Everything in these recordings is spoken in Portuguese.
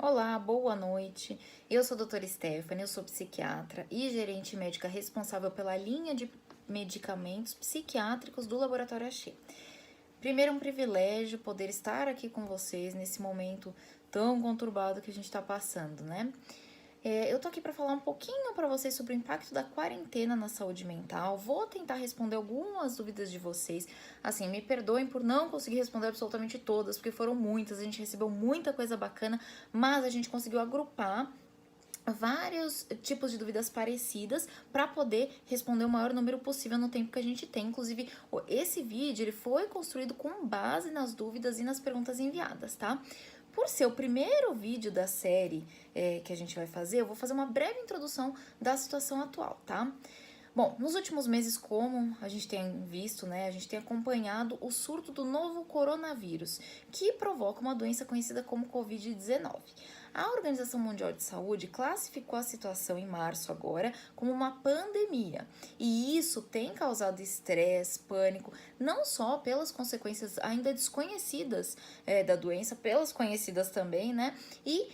Olá, boa noite. Eu sou a doutora Stephanie, eu sou psiquiatra e gerente médica responsável pela linha de medicamentos psiquiátricos do Laboratório Axê. Primeiro, é um privilégio poder estar aqui com vocês nesse momento tão conturbado que a gente está passando, né? Eu tô aqui para falar um pouquinho para vocês sobre o impacto da quarentena na saúde mental. Vou tentar responder algumas dúvidas de vocês. Assim, me perdoem por não conseguir responder absolutamente todas, porque foram muitas, a gente recebeu muita coisa bacana, mas a gente conseguiu agrupar vários tipos de dúvidas parecidas para poder responder o maior número possível no tempo que a gente tem. Inclusive, esse vídeo ele foi construído com base nas dúvidas e nas perguntas enviadas, tá? Por ser o primeiro vídeo da série que a gente vai fazer, eu vou fazer uma breve introdução da situação atual, tá? Bom, nos últimos meses, como a gente tem visto, né, a gente tem acompanhado o surto do novo coronavírus, que provoca uma doença conhecida como Covid-19. A Organização Mundial de Saúde classificou a situação em março agora como uma pandemia, e isso tem causado estresse, pânico, não só pelas consequências ainda desconhecidas da doença, pelas conhecidas também, né, e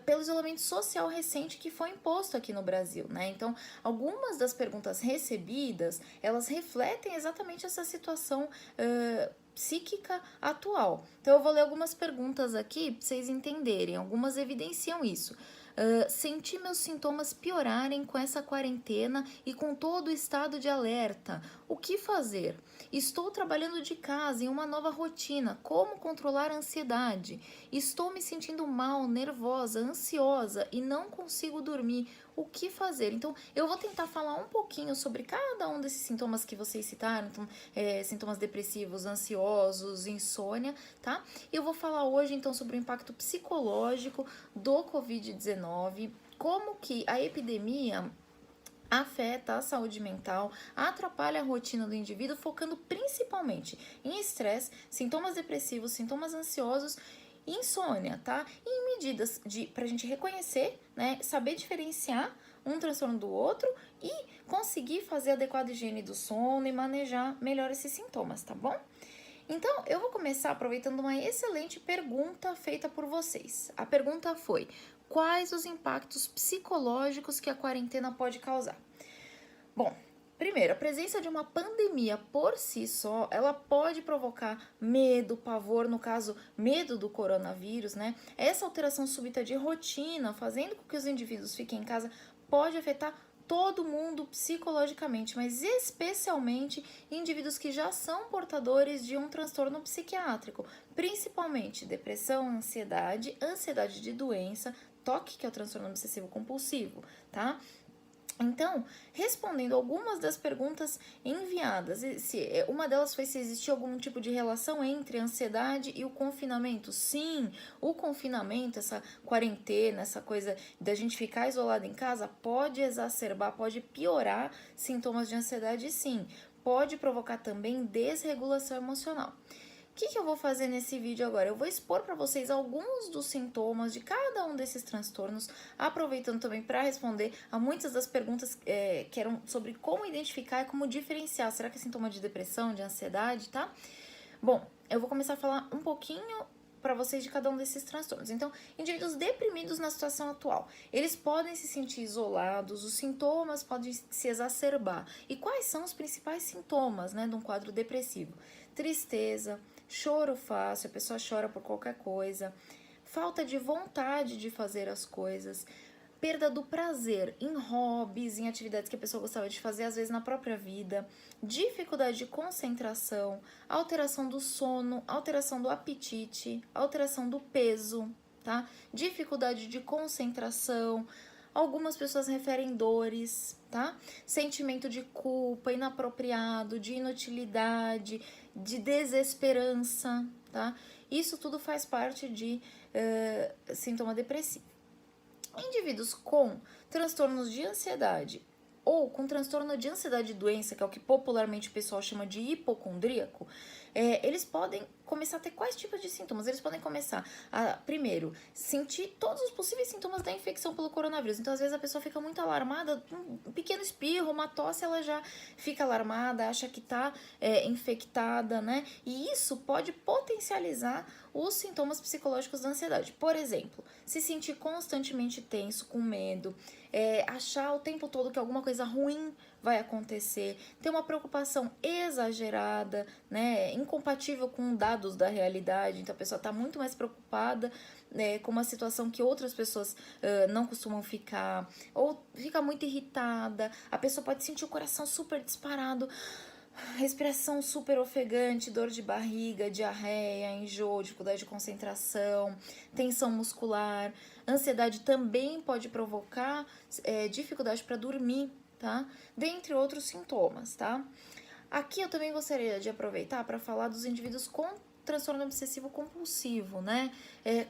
pelo isolamento social recente que foi imposto aqui no Brasil, né. Então, algumas das perguntas recebidas, elas refletem exatamente essa situação psíquica atual. Então, eu vou ler algumas perguntas aqui para vocês entenderem. Algumas evidenciam isso. Senti meus sintomas piorarem com essa quarentena e com todo o estado de alerta. O que fazer? Estou trabalhando de casa em uma nova rotina. Como controlar a ansiedade? Estou me sentindo mal, nervosa, ansiosa e não consigo dormir. O que fazer? Então, eu vou tentar falar um pouquinho sobre cada um desses sintomas que vocês citaram, então, sintomas depressivos, ansiosos, insônia, tá? E eu vou falar hoje, então, sobre o impacto psicológico do Covid-19, como que a epidemia afeta a saúde mental, atrapalha a rotina do indivíduo, focando principalmente em estresse, sintomas depressivos, sintomas ansiosos, insônia, tá? E em medidas pra gente reconhecer, né, saber diferenciar um transtorno do outro e conseguir fazer a adequada higiene do sono e manejar melhor esses sintomas, tá bom? Então, eu vou começar aproveitando uma excelente pergunta feita por vocês. A pergunta foi: quais os impactos psicológicos que a quarentena pode causar? Bom, primeiro, a presença de uma pandemia por si só, ela pode provocar medo, pavor, no caso, medo do coronavírus, né? Essa alteração súbita de rotina, fazendo com que os indivíduos fiquem em casa, pode afetar todo mundo psicologicamente, mas especialmente indivíduos que já são portadores de um transtorno psiquiátrico, principalmente depressão, ansiedade de doença, TOC, que é o transtorno obsessivo compulsivo, tá? Então, respondendo algumas das perguntas enviadas, uma delas foi se existia algum tipo de relação entre a ansiedade e o confinamento. Sim, o confinamento, essa quarentena, essa coisa da gente ficar isolado em casa, pode exacerbar, pode piorar sintomas de ansiedade, sim. Pode provocar também desregulação emocional. O que eu vou fazer nesse vídeo agora? Eu vou expor para vocês alguns dos sintomas de cada um desses transtornos, aproveitando também para responder a muitas das perguntas que eram sobre como identificar e como diferenciar. Será que é sintoma de depressão, de ansiedade, tá? Bom, eu vou começar a falar um pouquinho para vocês de cada um desses transtornos. Então, indivíduos deprimidos na situação atual, eles podem se sentir isolados, os sintomas podem se exacerbar. E quais são os principais sintomas, né, de um quadro depressivo? Tristeza, choro fácil, a pessoa chora por qualquer coisa, falta de vontade de fazer as coisas, perda do prazer em hobbies, em atividades que a pessoa gostava de fazer, às vezes na própria vida, dificuldade de concentração, alteração do sono, alteração do apetite, alteração do peso, tá? Dificuldade de concentração, algumas pessoas referem dores, tá? Sentimento de culpa, inapropriado, de inutilidade, de desesperança, tá? Isso tudo faz parte de sintoma depressivo. Indivíduos com transtornos de ansiedade ou com transtorno de ansiedade e doença, que é o que popularmente o pessoal chama de hipocondríaco, eles podem começar a ter quais tipos de sintomas? Eles podem começar a, primeiro, sentir todos os possíveis sintomas da infecção pelo coronavírus. Então, às vezes, a pessoa fica muito alarmada, um pequeno espirro, uma tosse, ela já fica alarmada, acha que tá infectada, né? E isso pode potencializar os sintomas psicológicos da ansiedade. Por exemplo, se sentir constantemente tenso, com medo, achar o tempo todo que alguma coisa ruim vai acontecer, ter uma preocupação exagerada, né, incompatível com dados da realidade. Então a pessoa está muito mais preocupada com uma situação que outras pessoas não costumam ficar, ou fica muito irritada. A pessoa pode sentir o coração super disparado, respiração super ofegante, dor de barriga, diarreia, enjoo, dificuldade de concentração, tensão muscular. Ansiedade também pode provocar dificuldade para dormir, tá? Dentre outros sintomas, tá? Aqui eu também gostaria de aproveitar para falar dos indivíduos com transtorno obsessivo compulsivo, né?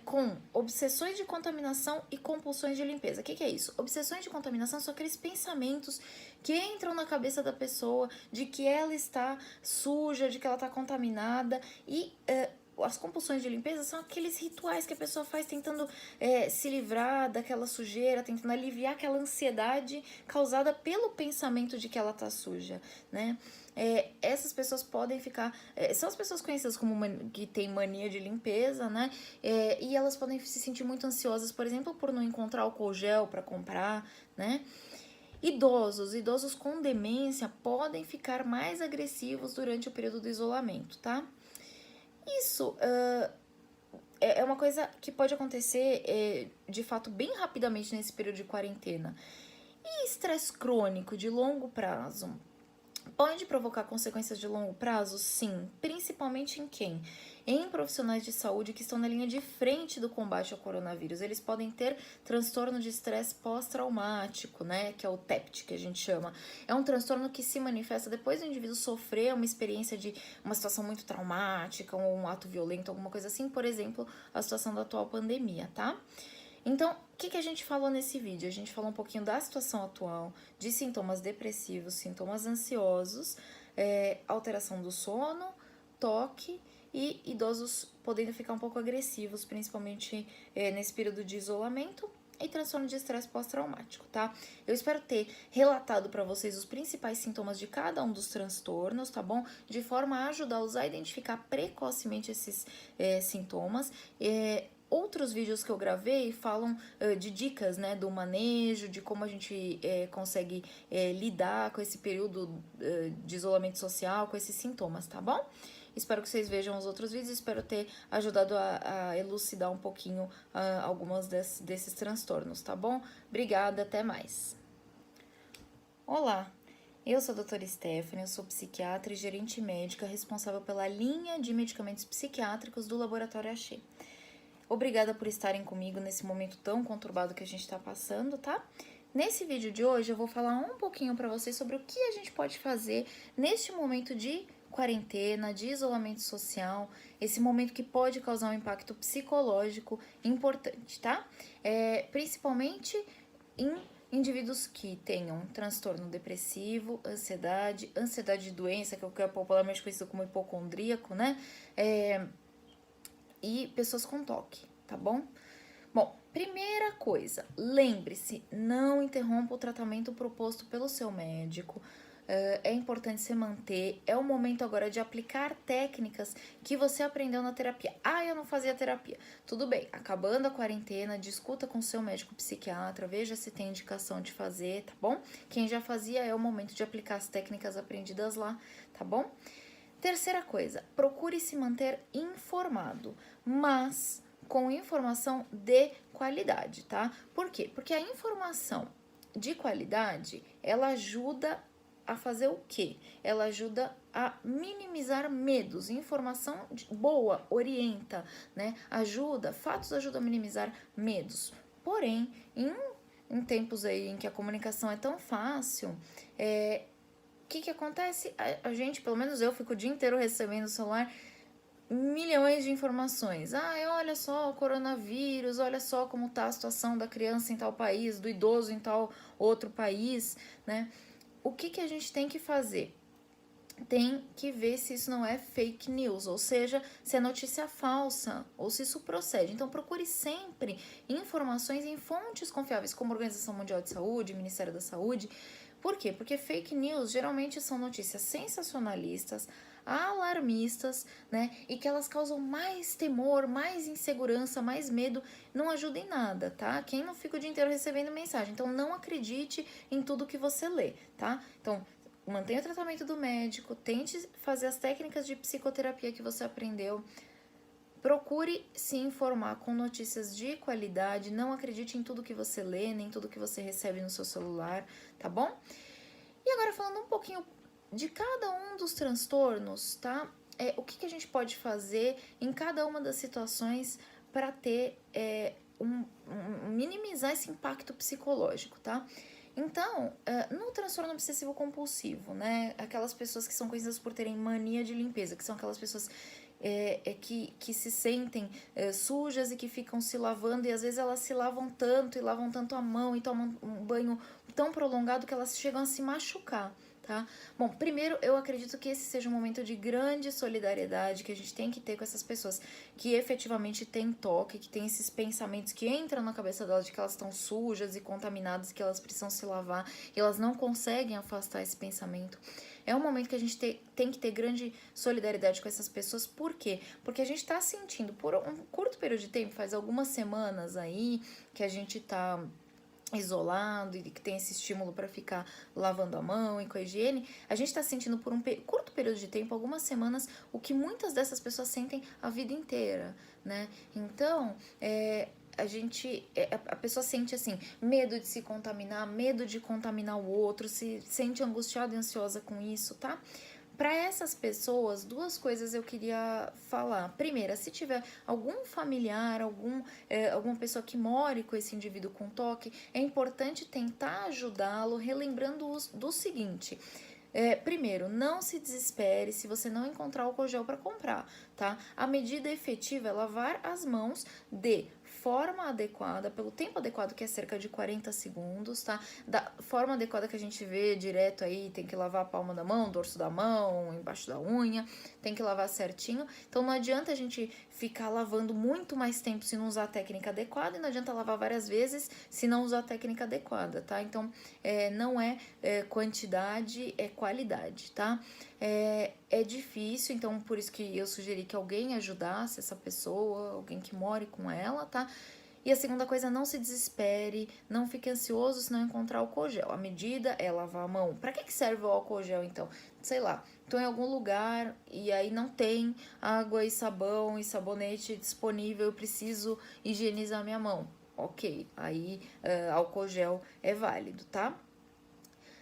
Com obsessões de contaminação e compulsões de limpeza. O que é isso? Obsessões de contaminação são aqueles pensamentos que entram na cabeça da pessoa de que ela está suja, de que ela está contaminada, e as compulsões de limpeza são aqueles rituais que a pessoa faz tentando se livrar daquela sujeira, tentando aliviar aquela ansiedade causada pelo pensamento de que ela tá suja, né? Essas pessoas podem ficar... são as pessoas conhecidas como que têm mania de limpeza, né? E elas podem se sentir muito ansiosas, por exemplo, por não encontrar álcool gel para comprar, né? Idosos com demência podem ficar mais agressivos durante o período do isolamento, tá? Isso é uma coisa que pode acontecer de fato bem rapidamente nesse período de quarentena. E estresse crônico de longo prazo pode provocar consequências de longo prazo? Sim, principalmente em quem? Em profissionais de saúde que estão na linha de frente do combate ao coronavírus. Eles podem ter transtorno de estresse pós-traumático, né? Que é o TEPT, que a gente chama. É um transtorno que se manifesta depois do indivíduo sofrer uma experiência de uma situação muito traumática, ou um ato violento, alguma coisa assim. Por exemplo, a situação da atual pandemia, tá? Então, o que a gente falou nesse vídeo? A gente falou um pouquinho da situação atual, de sintomas depressivos, sintomas ansiosos, alteração do sono, toque e idosos podendo ficar um pouco agressivos, principalmente nesse período de isolamento, e transtorno de estresse pós-traumático, tá? Eu espero ter relatado para vocês os principais sintomas de cada um dos transtornos, tá bom? De forma a ajudá-los a identificar precocemente esses sintomas. Outros vídeos que eu gravei falam de dicas, né, do manejo, de como a gente consegue lidar com esse período de isolamento social, com esses sintomas, tá bom? Espero que vocês vejam os outros vídeos, espero ter ajudado a elucidar um pouquinho algumas desses transtornos, tá bom? Obrigada, até mais. Olá, eu sou a doutora Stephanie, eu sou psiquiatra e gerente médica responsável pela linha de medicamentos psiquiátricos do Laboratório Axê. Obrigada por estarem comigo nesse momento tão conturbado que a gente está passando, tá? Nesse vídeo de hoje eu vou falar um pouquinho para vocês sobre o que a gente pode fazer neste momento de quarentena, de isolamento social, esse momento que pode causar um impacto psicológico importante, tá? Principalmente em indivíduos que tenham transtorno depressivo, ansiedade de doença, que é o que é popularmente conhecido como hipocondríaco, né? E pessoas com toque, tá bom? Bom, primeira coisa, lembre-se, não interrompa o tratamento proposto pelo seu médico. É importante se manter, é o momento agora de aplicar técnicas que você aprendeu na terapia. Ah, eu não fazia terapia. Tudo bem, acabando a quarentena, discuta com seu médico psiquiatra, veja se tem indicação de fazer, tá bom? Quem já fazia, é o momento de aplicar as técnicas aprendidas lá, tá bom? Terceira coisa, procure se manter informado, mas com informação de qualidade, tá? Por quê? Porque a informação de qualidade, ela ajuda a fazer o quê? Ela ajuda a minimizar medos. Informação boa orienta, né? Fatos ajudam a minimizar medos. Porém, em tempos aí em que a comunicação é tão fácil, o que acontece? A gente, pelo menos eu, fico o dia inteiro recebendo no celular milhões de informações. Olha só o coronavírus, olha só como tá a situação da criança em tal país, do idoso em tal outro país, né? O que a gente tem que fazer? tem que ver se isso não é fake news, ou seja, se é notícia falsa ou se isso procede. Então, procure sempre informações em fontes confiáveis, como a Organização Mundial de Saúde, Ministério da Saúde. Por quê? Porque fake news geralmente são notícias sensacionalistas, alarmistas, né? E que elas causam mais temor, mais insegurança, mais medo, não ajuda em nada, tá? Quem não fica o dia inteiro recebendo mensagem? Então, não acredite em tudo que você lê, tá? Então, mantenha o tratamento do médico, tente fazer as técnicas de psicoterapia que você aprendeu, procure se informar com notícias de qualidade, não acredite em tudo que você lê, nem tudo que você recebe no seu celular, tá bom? E agora falando um pouquinho de cada um dos transtornos, tá? O que a gente pode fazer em cada uma das situações para ter minimizar esse impacto psicológico, tá? Então, no transtorno obsessivo compulsivo, né, aquelas pessoas que são conhecidas por terem mania de limpeza, que são aquelas pessoas que se sentem sujas e que ficam se lavando, e às vezes elas se lavam tanto a mão e tomam um banho tão prolongado que elas chegam a se machucar, tá? Bom, primeiro eu acredito que esse seja um momento de grande solidariedade que a gente tem que ter com essas pessoas que efetivamente têm toque, que têm esses pensamentos que entram na cabeça delas de que elas estão sujas e contaminadas, que elas precisam se lavar e elas não conseguem afastar esse pensamento. É um momento que a gente tem que ter grande solidariedade com essas pessoas. Por quê? Porque a gente tá sentindo por um curto período de tempo, faz algumas semanas aí, que a gente tá isolado e que tem esse estímulo para ficar lavando a mão e com a higiene, a gente está sentindo por um curto período de tempo, algumas semanas, o que muitas dessas pessoas sentem a vida inteira, né? Então, a pessoa sente assim, medo de se contaminar, medo de contaminar o outro, se sente angustiada e ansiosa com isso, tá? Para essas pessoas, duas coisas eu queria falar. Primeira, se tiver algum familiar, alguma pessoa que more com esse indivíduo com toque, é importante tentar ajudá-lo, relembrando do seguinte. Primeiro, não se desespere se você não encontrar álcool gel para comprar, tá? A medida efetiva é lavar as mãos de forma adequada, pelo tempo adequado, que é cerca de 40 segundos, tá? Da forma adequada que a gente vê direto aí, tem que lavar a palma da mão, dorso da mão, embaixo da unha, tem que lavar certinho. Então não adianta a gente ficar lavando muito mais tempo se não usar a técnica adequada, e não adianta lavar várias vezes se não usar a técnica adequada, tá? Então não é quantidade, é qualidade, tá? É difícil, então por isso que eu sugeri que alguém ajudasse essa pessoa, alguém que more com ela, tá? E a segunda coisa, não se desespere, não fique ansioso se não encontrar álcool gel. A medida é lavar a mão. Pra que serve o álcool gel, então? Sei lá, tô em algum lugar e aí não tem água e sabão e sabonete disponível, eu preciso higienizar minha mão. Ok, aí álcool gel é válido, tá?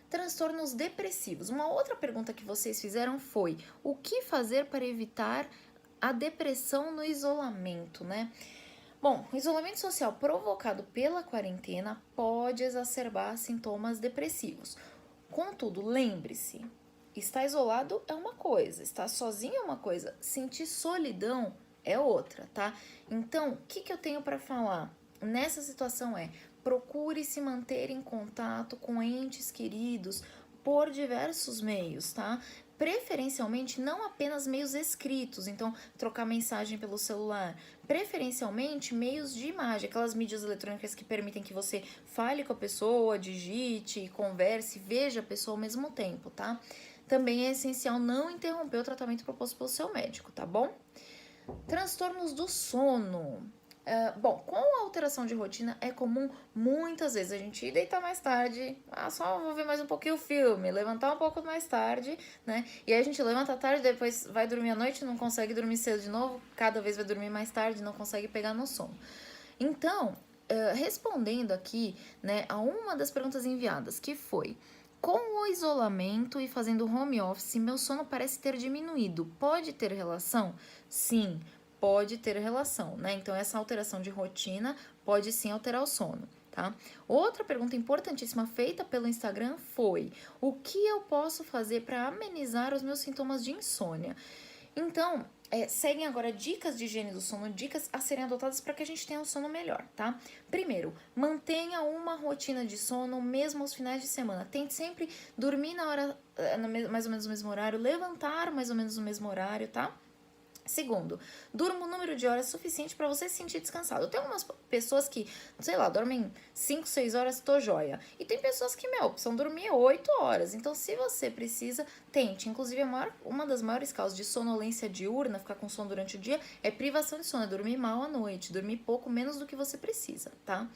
Transtornos depressivos. Uma outra pergunta que vocês fizeram foi: o que fazer para evitar a depressão no isolamento, né? Bom, o isolamento social provocado pela quarentena pode exacerbar sintomas depressivos. Contudo, lembre-se, estar isolado é uma coisa, estar sozinho é uma coisa, sentir solidão é outra, tá? Então, o que eu tenho para falar nessa situação procure se manter em contato com entes queridos por diversos meios, tá? Preferencialmente não apenas meios escritos, então trocar mensagem pelo celular, preferencialmente meios de imagem, aquelas mídias eletrônicas que permitem que você fale com a pessoa, digite, converse, veja a pessoa ao mesmo tempo, tá? Também é essencial não interromper o tratamento proposto pelo seu médico, tá bom? Transtornos do sono. Bom, com a alteração de rotina é comum muitas vezes a gente ir deitar mais tarde, só vou ver mais um pouquinho o filme, levantar um pouco mais tarde, né? E aí a gente levanta tarde, depois vai dormir à noite, não consegue dormir cedo de novo, cada vez vai dormir mais tarde, não consegue pegar no sono. Então, respondendo aqui, né, a uma das perguntas enviadas, que foi: com o isolamento e fazendo home office, meu sono parece ter diminuído. Pode ter relação? Sim, pode ter relação, né? Então, essa alteração de rotina pode sim alterar o sono, tá? Outra pergunta importantíssima feita pelo Instagram foi: o que eu posso fazer para amenizar os meus sintomas de insônia? Então, seguem agora dicas de higiene do sono, dicas a serem adotadas para que a gente tenha um sono melhor, tá? Primeiro, mantenha uma rotina de sono mesmo aos finais de semana. Tente sempre dormir na hora, mais ou menos no mesmo horário, levantar mais ou menos no mesmo horário, tá? Segundo, durma um número de horas suficiente para você se sentir descansado. Tem algumas pessoas que, sei lá, dormem 5, 6 horas, tô joia. E tem pessoas que, precisam dormir 8 horas. Então, se você precisa, tente. Inclusive, uma das maiores causas de sonolência diurna, ficar com sono durante o dia, é privação de sono, é dormir mal à noite, dormir pouco, menos do que você precisa, tá?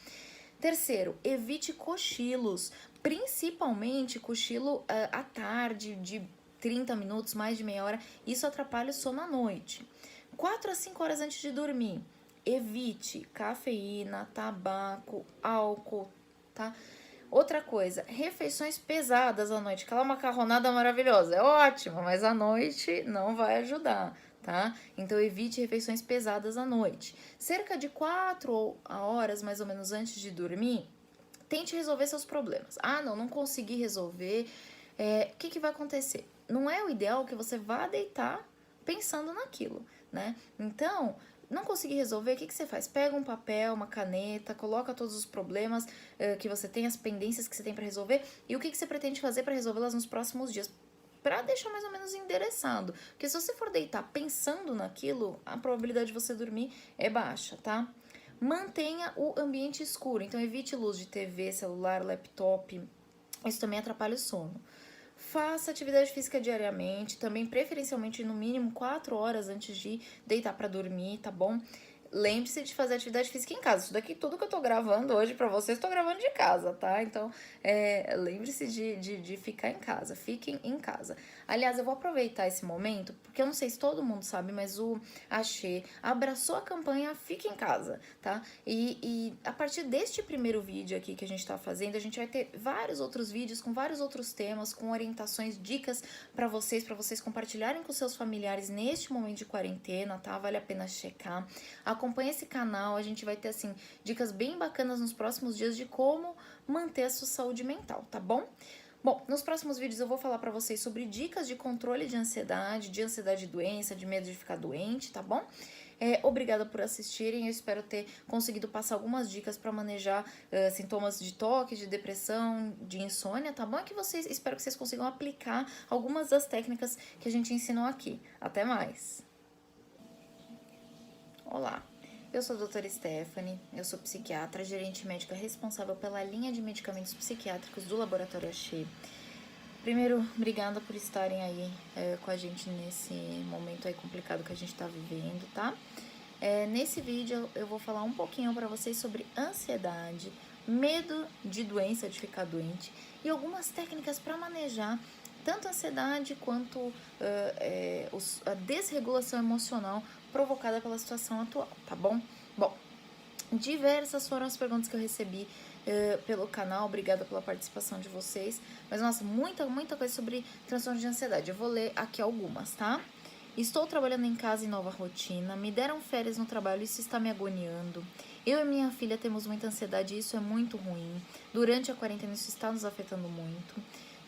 Terceiro, evite cochilos, principalmente cochilo à tarde, de 30 minutos, mais de meia hora, isso atrapalha o sono à noite. 4 a 5 horas antes de dormir, evite cafeína, tabaco, álcool, tá? Outra coisa, refeições pesadas à noite. Aquela macarronada maravilhosa, é ótima, mas à noite não vai ajudar, tá? Então, evite refeições pesadas à noite. Cerca de 4 horas, mais ou menos, antes de dormir, tente resolver seus problemas. Ah, não consegui resolver. O que vai acontecer? Não é o ideal que você vá deitar pensando naquilo, né? Então, não conseguir resolver, o que você faz? Pega um papel, uma caneta, coloca todos os problemas que você tem, as pendências que você tem para resolver e o que você pretende fazer para resolvê-las nos próximos dias, para deixar mais ou menos endereçado. Porque se você for deitar pensando naquilo, a probabilidade de você dormir é baixa, tá? Mantenha o ambiente escuro, então evite luz de TV, celular, laptop, isso também atrapalha o sono. Faça atividade física diariamente, também preferencialmente no mínimo 4 horas antes de deitar para dormir, tá bom? Lembre-se de fazer atividade física em casa. Isso daqui, tudo que eu tô gravando hoje pra vocês, tô gravando de casa, tá? Então, lembre-se de ficar em casa. Fiquem em casa. Aliás, eu vou aproveitar esse momento, porque eu não sei se todo mundo sabe, mas o Axê abraçou a campanha Fique em Casa, tá? E a partir deste primeiro vídeo aqui que a gente tá fazendo, a gente vai ter vários outros vídeos com vários outros temas, com orientações, dicas pra vocês compartilharem com seus familiares neste momento de quarentena, tá? Vale a pena checar. Acompanhe esse canal, a gente vai ter, assim, dicas bem bacanas nos próximos dias de como manter a sua saúde mental, tá bom? Bom, nos próximos vídeos eu vou falar pra vocês sobre dicas de controle de ansiedade e doença, de medo de ficar doente, tá bom? Obrigada por assistirem, eu espero ter conseguido passar algumas dicas para manejar sintomas de toque, de depressão, de insônia, tá bom? Espero que vocês consigam aplicar algumas das técnicas que a gente ensinou aqui. Até mais! Olá, eu sou a doutora Stephanie, eu sou psiquiatra, gerente médica responsável pela linha de medicamentos psiquiátricos do Laboratório Axê. Primeiro, obrigada por estarem aí com a gente nesse momento aí complicado que a gente tá vivendo, tá? Nesse vídeo eu vou falar um pouquinho para vocês sobre ansiedade, medo de doença, de ficar doente e algumas técnicas para manejar tanto a ansiedade quanto a desregulação emocional provocada pela situação atual, tá bom? Bom, diversas foram as perguntas que eu recebi pelo canal, obrigada pela participação de vocês, mas nossa, muita coisa sobre transtorno de ansiedade, eu vou ler aqui algumas, tá? Estou trabalhando em casa em nova rotina, me deram férias no trabalho e isso está me agoniando. Eu e minha filha temos muita ansiedade e isso é muito ruim. Durante a quarentena isso está nos afetando muito,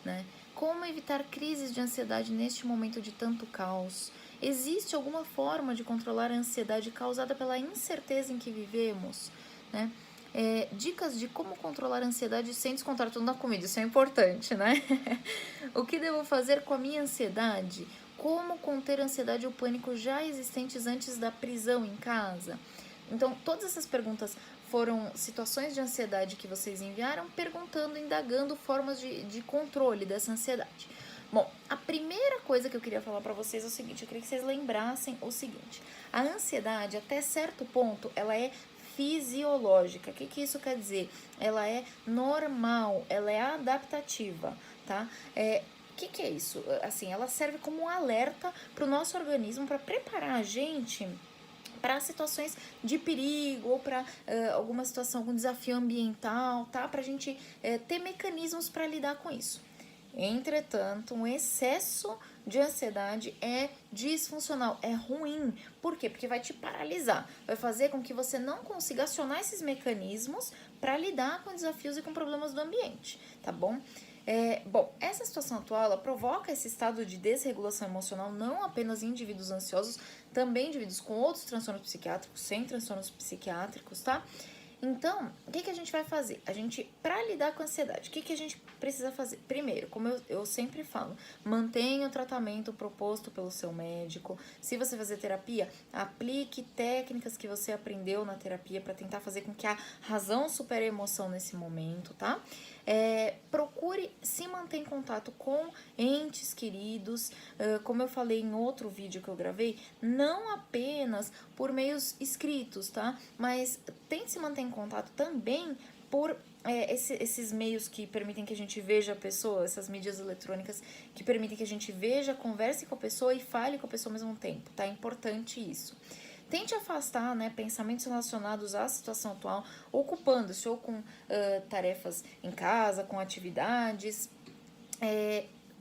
né? Como evitar crises de ansiedade neste momento de tanto caos? Existe alguma forma de controlar a ansiedade causada pela incerteza em que vivemos, né? Dicas de como controlar a ansiedade sem descontar tudo na comida, isso é importante, né? O que devo fazer com a minha ansiedade? Como conter a ansiedade e o pânico já existentes antes da prisão em casa? Então, todas essas perguntas foram situações de ansiedade que vocês enviaram, perguntando, indagando formas de controle dessa ansiedade. Bom, a primeira coisa que eu queria falar pra vocês é o seguinte, eu queria que vocês lembrassem o seguinte, a ansiedade, até certo ponto, ela é fisiológica. O que isso quer dizer? Ela é normal, ela é adaptativa, tá? O que é isso? Assim, ela serve como um alerta pro nosso organismo, para preparar a gente para situações de perigo ou para alguma situação, algum desafio ambiental, tá? Pra gente ter mecanismos para lidar com isso. Entretanto, um excesso de ansiedade é disfuncional, é ruim. Por quê? Porque vai te paralisar, vai fazer com que você não consiga acionar esses mecanismos para lidar com desafios e com problemas do ambiente, tá bom? Bom, essa situação atual, ela provoca esse estado de desregulação emocional não apenas em indivíduos ansiosos, também indivíduos com outros transtornos psiquiátricos, sem transtornos psiquiátricos, tá? Então, o que a gente vai fazer? Para lidar com a ansiedade, o que a gente precisa fazer? Primeiro, como eu sempre falo, mantenha o tratamento proposto pelo seu médico. Se você fazer terapia, aplique técnicas que você aprendeu na terapia para tentar fazer com que a razão supere a emoção nesse momento, tá? Procure se manter em contato com entes queridos, como eu falei em outro vídeo que eu gravei, não apenas por meios escritos, tá? Mas tente se manter em contato também por esses meios que permitem que a gente veja a pessoa, essas mídias eletrônicas que permitem que a gente veja, converse com a pessoa e fale com a pessoa ao mesmo tempo, tá? É importante isso. Tente afastar, né, pensamentos relacionados à situação atual, ocupando-se ou com tarefas em casa, com atividades.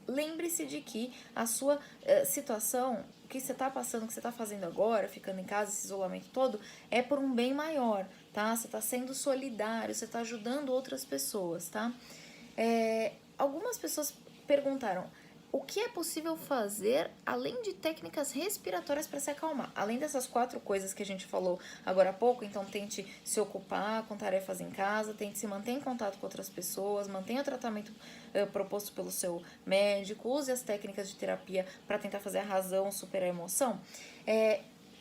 Lembre-se de que a sua situação, o que você está passando, o que você está fazendo agora, ficando em casa, esse isolamento todo, é por um bem maior, tá? Você está sendo solidário, você está ajudando outras pessoas, tá? Algumas pessoas perguntaram: o que é possível fazer além de técnicas respiratórias para se acalmar? Além dessas 4 coisas que a gente falou agora há pouco, então tente se ocupar com tarefas em casa, tente se manter em contato com outras pessoas, mantenha o tratamento proposto pelo seu médico, use as técnicas de terapia para tentar fazer a razão superar a emoção.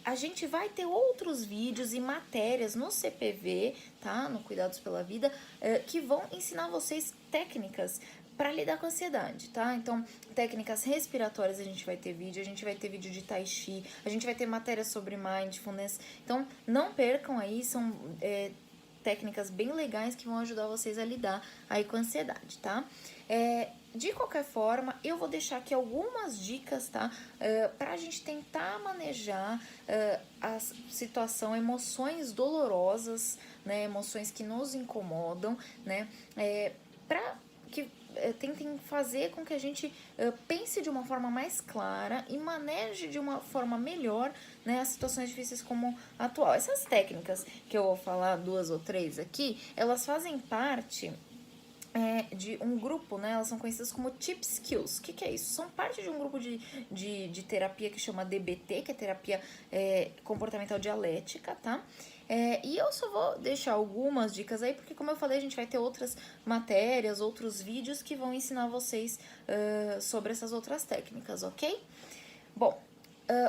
A gente vai ter outros vídeos e matérias no CPV, tá? No Cuidados pela Vida, que vão ensinar vocês técnicas para lidar com a ansiedade, tá? Então, técnicas respiratórias a gente vai ter vídeo de Tai Chi, a gente vai ter matéria sobre Mindfulness. Então, não percam aí, são técnicas bem legais que vão ajudar vocês a lidar aí com a ansiedade, tá? De qualquer forma, eu vou deixar aqui algumas dicas, tá? Pra gente tentar manejar a situação, emoções dolorosas, né? Emoções que nos incomodam, né? Pra que tentem fazer com que a gente pense de uma forma mais clara e maneje de uma forma melhor, né, as situações difíceis como a atual. Essas técnicas que eu vou falar, 2 ou 3 aqui, elas fazem parte de um grupo, né? Elas são conhecidas como Tip Skills. O que é isso? São parte de um grupo de terapia que chama DBT, que é terapia comportamental dialética, tá? E eu só vou deixar algumas dicas aí, porque como eu falei, a gente vai ter outras matérias, outros vídeos que vão ensinar vocês sobre essas outras técnicas, ok? Bom,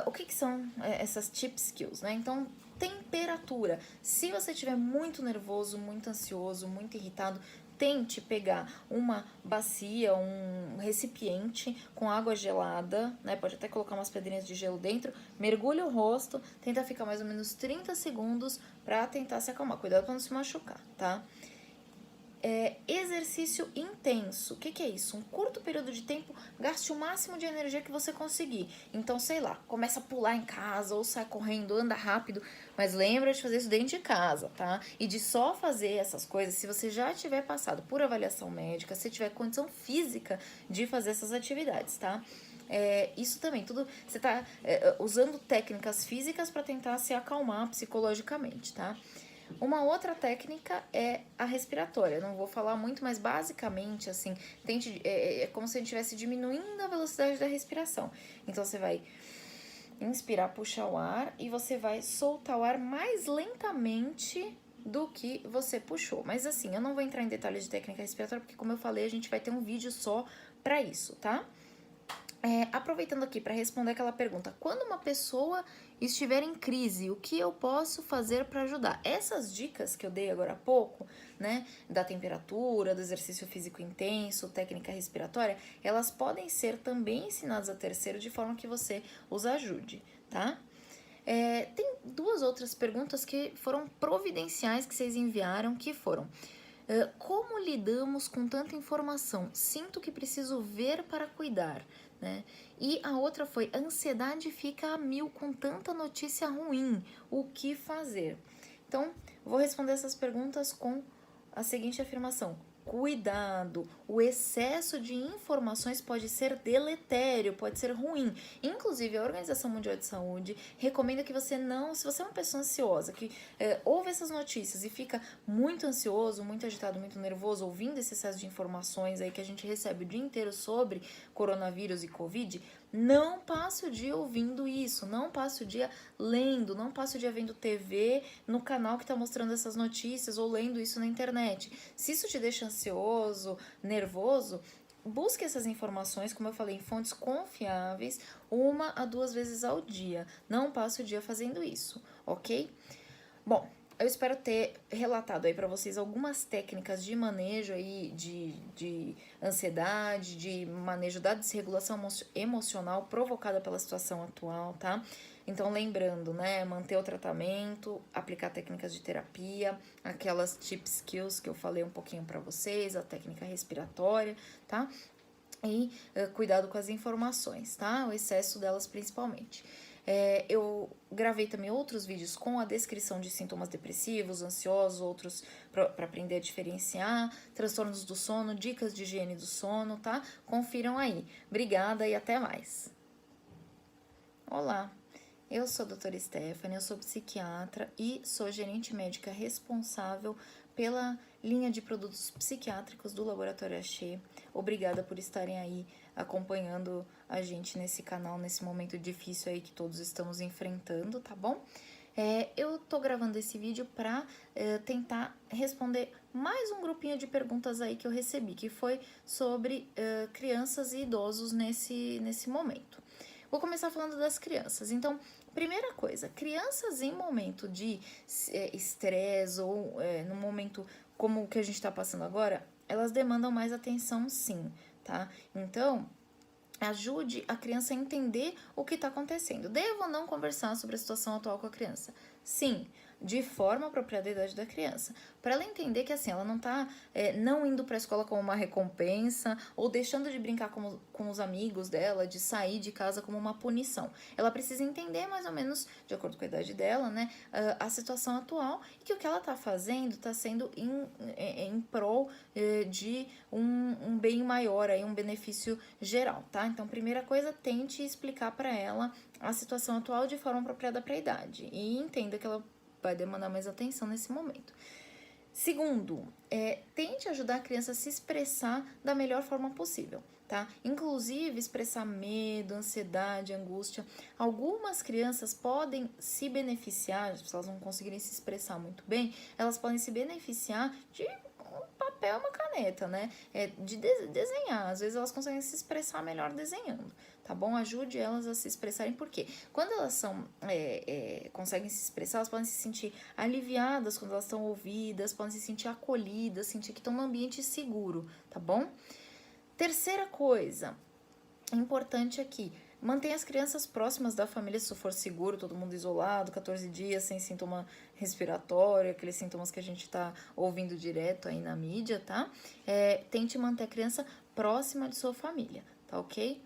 o que são essas Tip Skills, né? Então, temperatura. Se você estiver muito nervoso, muito ansioso, muito irritado, tente pegar uma bacia, um recipiente com água gelada, né? Pode até colocar umas pedrinhas de gelo dentro, mergulha o rosto, tenta ficar mais ou menos 30 segundos pra tentar se acalmar. Cuidado pra não se machucar, tá? Exercício intenso. O que é isso? Um curto período de tempo, gaste o máximo de energia que você conseguir. Então, sei lá, começa a pular em casa ou sai correndo, anda rápido, mas lembra de fazer isso dentro de casa, tá? E de só fazer essas coisas se você já tiver passado por avaliação médica, se tiver condição física de fazer essas atividades, tá? Isso também, tudo você tá usando técnicas físicas para tentar se acalmar psicologicamente, tá? Uma outra técnica é a respiratória. Não vou falar muito, mas basicamente, assim, é como se a gente estivesse diminuindo a velocidade da respiração. Então, você vai inspirar, puxar o ar e você vai soltar o ar mais lentamente do que você puxou. Mas assim, eu não vou entrar em detalhes de técnica respiratória, porque como eu falei, a gente vai ter um vídeo só pra isso, tá? Aproveitando aqui para responder aquela pergunta, quando uma pessoa estiver em crise, o que eu posso fazer para ajudar? Essas dicas que eu dei agora há pouco, né, da temperatura, do exercício físico intenso, técnica respiratória, elas podem ser também ensinadas a terceiro de forma que você os ajude, tá? Tem 2 outras perguntas que foram providenciais que vocês enviaram, que foram: como lidamos com tanta informação? Sinto que preciso ver para cuidar, né? E a outra foi: a ansiedade fica a 1000 com tanta notícia ruim, o que fazer? Então, vou responder essas perguntas com a seguinte afirmação: cuidado, o excesso de informações pode ser deletério, pode ser ruim. Inclusive, a Organização Mundial de Saúde recomenda que você não, se você é uma pessoa ansiosa, que ouve essas notícias e fica muito ansioso, muito agitado, muito nervoso, ouvindo esse excesso de informações aí que a gente recebe o dia inteiro sobre coronavírus e Covid, não passe o dia ouvindo isso, não passe o dia lendo, não passe o dia vendo TV no canal que está mostrando essas notícias ou lendo isso na internet. Se isso te deixa ansioso, nervoso, busque essas informações, como eu falei, em fontes confiáveis, 1 a 2 vezes ao dia. Não passe o dia fazendo isso, ok? Bom, eu espero ter relatado aí para vocês algumas técnicas de manejo aí de ansiedade, de manejo da desregulação emocional provocada pela situação atual, tá? Então, lembrando, né, manter o tratamento, aplicar técnicas de terapia, aquelas tip skills que eu falei um pouquinho para vocês, a técnica respiratória, tá? E cuidado com as informações, tá? O excesso delas principalmente. Eu gravei também outros vídeos com a descrição de sintomas depressivos, ansiosos, outros para aprender a diferenciar, transtornos do sono, dicas de higiene do sono, tá? Confiram aí. Obrigada e até mais. Olá, eu sou a doutora Stephanie, eu sou psiquiatra e sou gerente médica responsável pela linha de produtos psiquiátricos do Laboratório Axê. Obrigada por estarem aí acompanhando a gente nesse canal, nesse momento difícil aí que todos estamos enfrentando, tá bom? Eu tô gravando esse vídeo para tentar responder mais um grupinho de perguntas aí que eu recebi, que foi sobre crianças e idosos nesse momento. Vou começar falando das crianças. Então, primeira coisa, crianças em momento de estresse ou no momento como o que a gente está passando agora, elas demandam mais atenção sim, tá? Então, ajude a criança a entender o que está acontecendo. Devo ou não conversar sobre a situação atual com a criança? Sim, de forma apropriada à idade da criança. Para ela entender que assim, ela não está não indo para a escola como uma recompensa ou deixando de brincar com os amigos dela, de sair de casa como uma punição. Ela precisa entender mais ou menos, de acordo com a idade dela, né, a situação atual e que o que ela está fazendo está sendo em prol de um bem maior, aí, um benefício geral, tá? Então, primeira coisa, tente explicar para ela a situação atual de forma apropriada para a idade e entenda que ela vai demandar mais atenção nesse momento. Segundo, tente ajudar a criança a se expressar da melhor forma possível, tá? Inclusive, expressar medo, ansiedade, angústia. Algumas crianças podem se beneficiar, se elas não conseguirem se expressar muito bem, elas podem se beneficiar de um papel, uma caneta, né? De desenhar. Às vezes elas conseguem se expressar melhor desenhando, tá bom? Ajude elas a se expressarem, porque quando elas conseguem se expressar, elas podem se sentir aliviadas quando elas estão ouvidas, podem se sentir acolhidas, sentir que estão num ambiente seguro, tá bom? Terceira coisa importante aqui, mantenha as crianças próximas da família se for seguro, todo mundo isolado, 14 dias sem sintoma respiratório, aqueles sintomas que a gente tá ouvindo direto aí na mídia, tá? Tente manter a criança próxima de sua família, tá ok?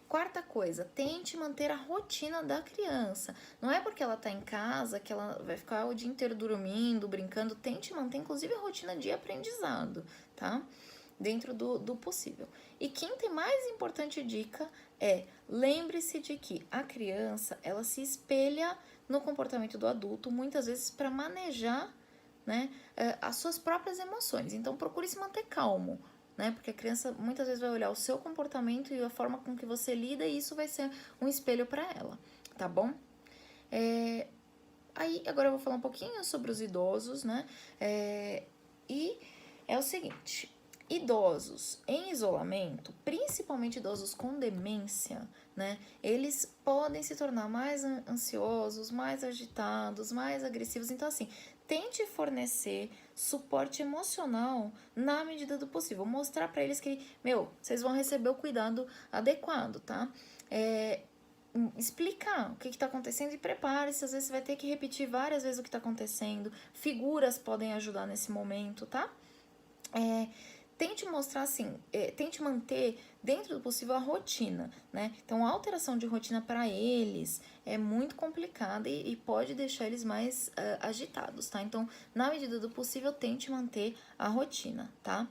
Quarta coisa, tente manter a rotina da criança. Não é porque ela tá em casa que ela vai ficar o dia inteiro dormindo, brincando. Tente manter, inclusive, a rotina de aprendizado, tá? Dentro do possível. E quinta e mais importante dica lembre-se de que a criança, ela se espelha no comportamento do adulto, muitas vezes para manejar, né, as suas próprias emoções. Então, procure se manter calmo, né, porque a criança muitas vezes vai olhar o seu comportamento e a forma com que você lida e isso vai ser um espelho para ela, tá bom? Aí, agora eu vou falar um pouquinho sobre os idosos, né, e é o seguinte... Idosos em isolamento, principalmente idosos com demência, né? Eles podem se tornar mais ansiosos, mais agitados, mais agressivos. Então, assim, tente fornecer suporte emocional na medida do possível. Mostrar para eles que, vocês vão receber o cuidado adequado, tá? Explicar o que está acontecendo e prepare-se. Às vezes você vai ter que repetir várias vezes o que está acontecendo. Figuras podem ajudar nesse momento, tá? tente mostrar assim, tente manter dentro do possível a rotina, né? Então, a alteração de rotina para eles é muito complicada e pode deixar eles mais agitados, tá? Então, na medida do possível, tente manter a rotina, tá?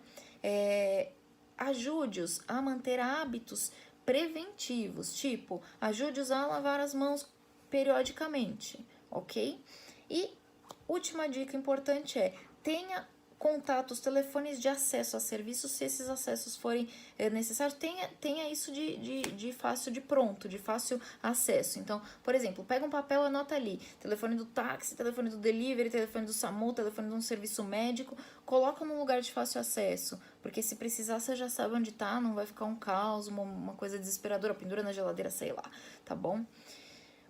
Ajude-os a manter hábitos preventivos, tipo, ajude-os a lavar as mãos periodicamente, ok? E última dica importante tenha contatos, telefones de acesso a serviços, se esses acessos forem necessários, tenha isso de fácil, de pronto, de fácil acesso. Então, por exemplo, pega um papel, anota ali, telefone do táxi, telefone do delivery, telefone do SAMU, telefone de um serviço médico, coloca num lugar de fácil acesso, porque se precisar, você já sabe onde tá, não vai ficar um caos, uma coisa desesperadora, pendura na geladeira, sei lá, tá bom?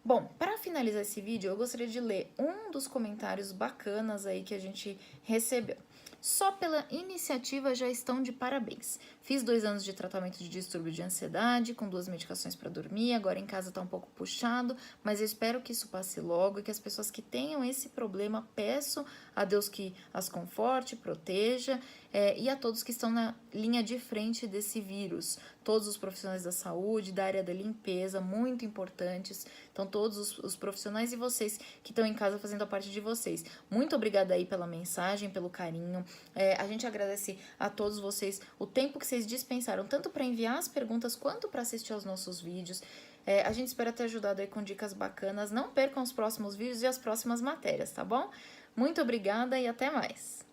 Bom, para finalizar esse vídeo, eu gostaria de ler um dos comentários bacanas aí que a gente recebeu. Só pela iniciativa já estão de parabéns. Fiz 2 anos de tratamento de distúrbio de ansiedade, com 2 medicações para dormir, agora em casa tá um pouco puxado, mas eu espero que isso passe logo e que as pessoas que tenham esse problema, peço a Deus que as conforte, proteja, e a todos que estão na linha de frente desse vírus, todos os profissionais da saúde, da área da limpeza, muito importantes, então todos os profissionais e vocês que estão em casa fazendo a parte de vocês. Muito obrigada aí pela mensagem, pelo carinho, a gente agradece a todos vocês o tempo que vocês dispensaram, tanto para enviar as perguntas quanto para assistir aos nossos vídeos. A gente espera ter ajudado aí com dicas bacanas. Não percam os próximos vídeos e as próximas matérias, tá bom? Muito obrigada e até mais!